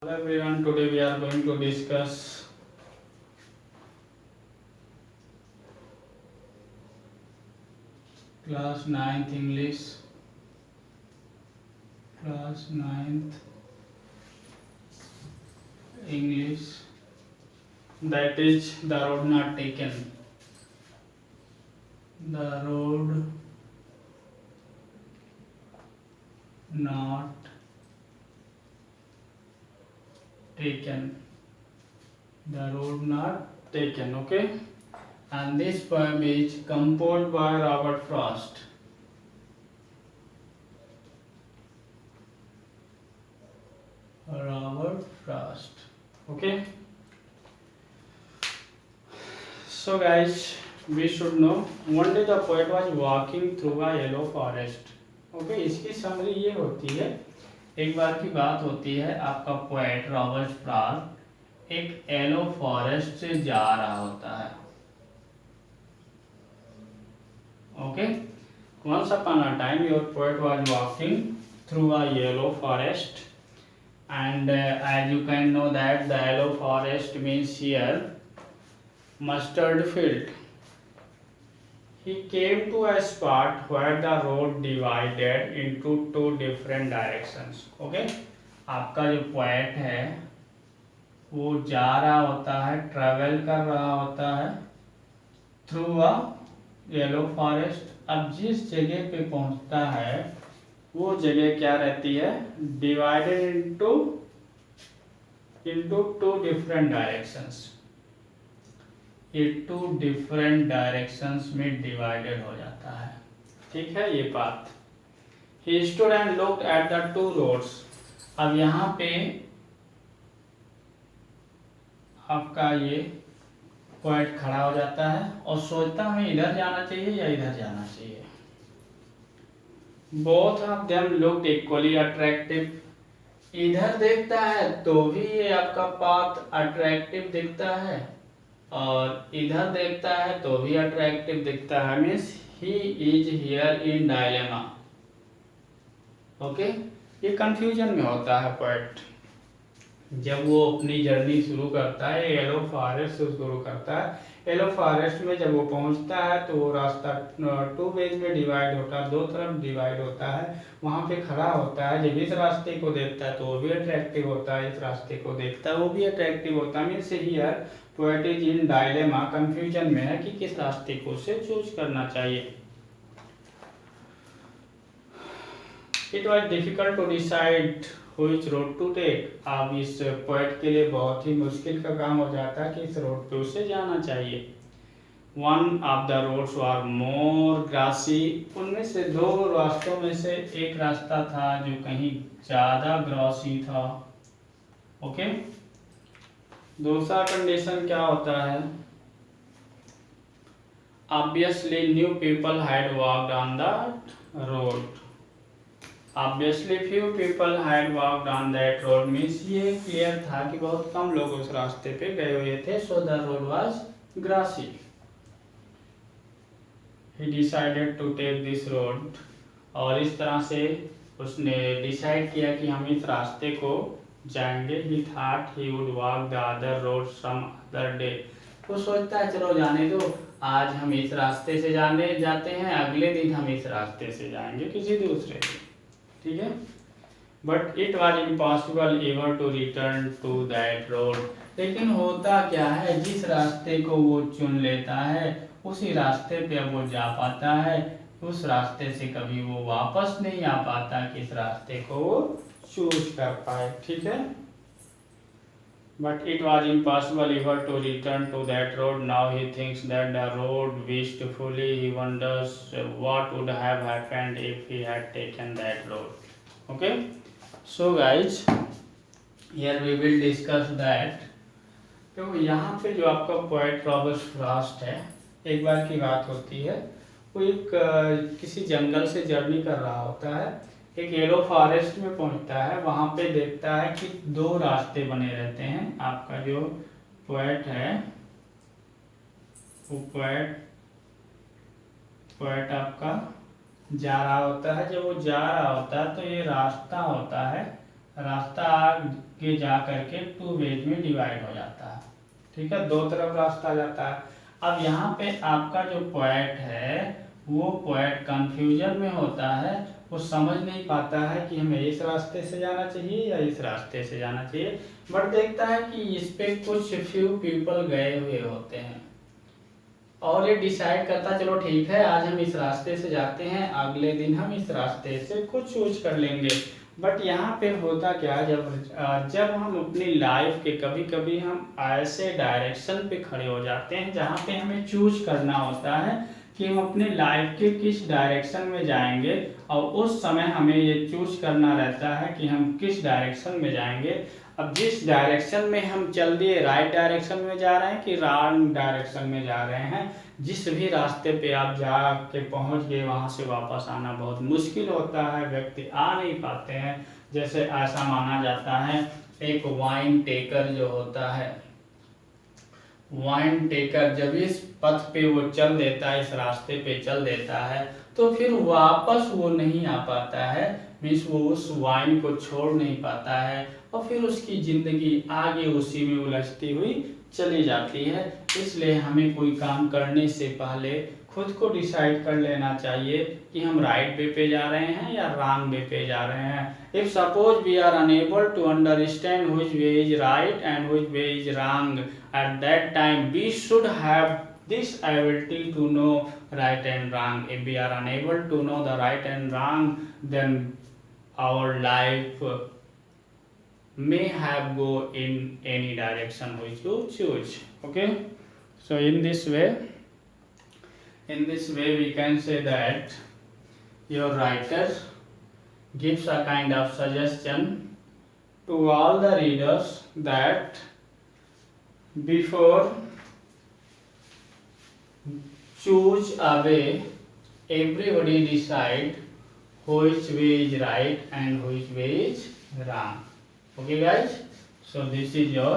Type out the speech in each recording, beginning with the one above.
Hello everyone, today we are going to discuss class 9th English, class 9th English, that is the road not taken, the road not taken, the road not taken, okay. And this poem is composed by Robert Frost. Robert Frost. Okay. So guys, we should know. One day the poet was walking through a yellow forest. Okay, इसकी summary ये होती है, एक बार की बात होती है, आपका पोएट रॉबर्ट फ्रॉस्ट एक येलो फॉरेस्ट से जा रहा होता है. Okay, once upon a time your poet was walking through a yellow forest, and as you can know that the yellow forest means here mustard field. He came to a spot where the road divided into two different directions. Okay, आपका जो poet है वो जा रहा होता है, travel कर रहा होता है थ्रू अ येलो फॉरेस्ट. अब जिस जगह पे पहुंचता है वो जगह क्या रहती है, divided into two different directions. ये टू डिफरेंट डायरेक्शंस में डिवाइडेड हो जाता है. ठीक है ये बात. He stood and looked at the two roads. अब यहाँ पे आपका ये पॉइंट खड़ा हो जाता है और सोचता हमें इधर जाना चाहिए या इधर जाना चाहिए. Both of them looked equally attractive. इधर देखता है तो भी ये आपका पाथ अट्रैक्टिव दिखता है और इधर देखता है तो भी अट्रैक्टिव दिखता है. Means he is here in dilemma. Okay, ये कंफ्यूजन में होता है पोएट जब वो अपनी जर्नी शुरू करता है. येलो फॉरेस्ट से शुरू करता है. येलो फॉरेस्ट में जब वो पहुंचता है तो वो रास्ता टू वेज में डिवाइड होता है, दो तरफ डिवाइड होता है. वहाँ पे खड़ा होता है. जब इस रास्ते को देखता है तो वो भी अट्रैक्टिव होता है, इस रास्ते को देखता है वो भी अट्रैक्टिव होता है. Means here poet is in dilemma, confusion में है कि किस रास्ते को उसे चूज करना चाहिए. It was difficult to decide which road to take. अब इस पोएट के लिए बहुत ही मुश्किल का काम हो जाता है कि इस रोड पे उसे जाना चाहिए. One of the roads are more grassy. उनमें से दो रास्तों में से एक रास्ता था जो कहीं ज़्यादा ग्रासी था. ओके, दूसरा कंडीशन क्या होता है, obviously new people had walked on the road. Obviously few people had walked on that road means ये क्लियर था कि बहुत कम लोग उस रास्ते पे गए हुए थे. So the road was grassy. He decided to take this road. और इस तरह से उसने डिसाइड किया कि हम इस रास्ते को जाएंगे. He thought he would walk the other road some other day. वो सोचता है चलो जाने दो, आज हम इस रास्ते से जाते हैं, अगले दिन हम इस रास्ते से जाएंगे किसी दूसरे दिन. ठीक है. But it was impossible ever to return to that road. लेकिन होता क्या है, जिस रास्ते को वो चुन लेता है उसी रास्ते पे अब वो जा पाता है. उस रास्ते से कभी वो वापस नहीं आ पाता कि इस रास्ते को वो चूज कर पाए. ठीक है. But it was impossible ever to return to that road. Now he thinks that the road wistfully. He wonders what would have happened if he had taken that road. Okay, so guys here we will discuss that. तो यहाँ पे जो आपका poet Robert Frost है, एक बार की बात होती है, वो एक किसी जंगल से जर्नी कर रहा होता है. एक येलो फॉरेस्ट में पहुंचता है. वहाँ पे देखता है कि दो रास्ते बने रहते हैं. आपका जो पोएट है वो पोएट आपका जा रहा होता है. जब वो जा रहा होता है तो ये रास्ता होता है, रास्ता आगे जा करके 2 वेज में डिवाइड हो जाता है। ठीक है, 2 तरफ रास्ता जाता है। अब यहाँ पे आपका जो पोएट है वो पोएट कंफ्यूजन में होता है, वो समझ नहीं पाता है कि हमें इस रास्ते से जाना चाहिए या इस रास्ते से जाना चाहिए, बट देखता है कि इस पे कुछ फ्यू पीपल गए हुए होते हैं और ये डिसाइड करता चलो ठीक है आज हम इस रास्ते से जाते हैं, अगले दिन हम इस रास्ते से कुछ चूज कर लेंगे। बट यहाँ पे होता क्या, जब हम अपनी लाइफ के कभी कभी हम ऐसे डायरेक्शन पे खड़े हो जाते हैं जहाँ पे हमें चूज करना होता है कि हम अपने लाइफ के किस डायरेक्शन में जाएंगे, और उस समय हमें ये चूज करना रहता है कि हम किस डायरेक्शन में जाएंगे। अब जिस डायरेक्शन में हम चल दिए, राइट डायरेक्शन में जा रहे हैं कि रॉन्ग डायरेक्शन में जा रहे हैं, जिस भी रास्ते पे आप जा के पहुंच गए वहां से वापस आना बहुत मुश्किल होता है, व्यक्ति आ नहीं पाते हैं। जैसे ऐसा माना जाता है एक वाइन टेकर जो होता है, वाइन टेकर जब इस पथ पे वो चल देता है, इस रास्ते पे चल देता है, तो फिर वापस वो नहीं आ पाता है, मीन्स वो उस वाइन को छोड़ नहीं पाता है और फिर उसकी जिंदगी आगे उसी में उलझती हुई चली जाती है। इसलिए हमें कोई काम करने से पहले खुद को डिसाइड कर लेना चाहिए कि हम राइट वे पे जा रहे हैं या रॉन्ग वे पे जा रहे हैं। If suppose we are unable to understand which way is right and which way is wrong, at that time we should have this ability to know right and wrong. If we are unable to know the right and wrong, then our life may have go in any direction which you choose. Okay, so in this way we can say that your writer gives a kind of suggestion to all the readers that before choose a way, everybody decide which way is right and which way is wrong. Okay guys, so this is your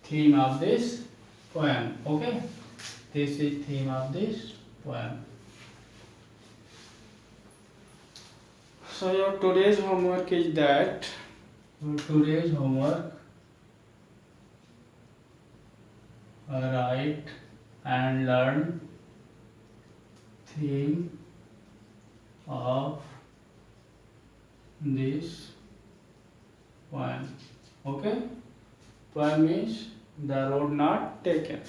theme of this poem. Okay, this is theme of this poem. So your today's homework is that today's homework, write and learn theme of this poem. Okay, poem means the road not taken.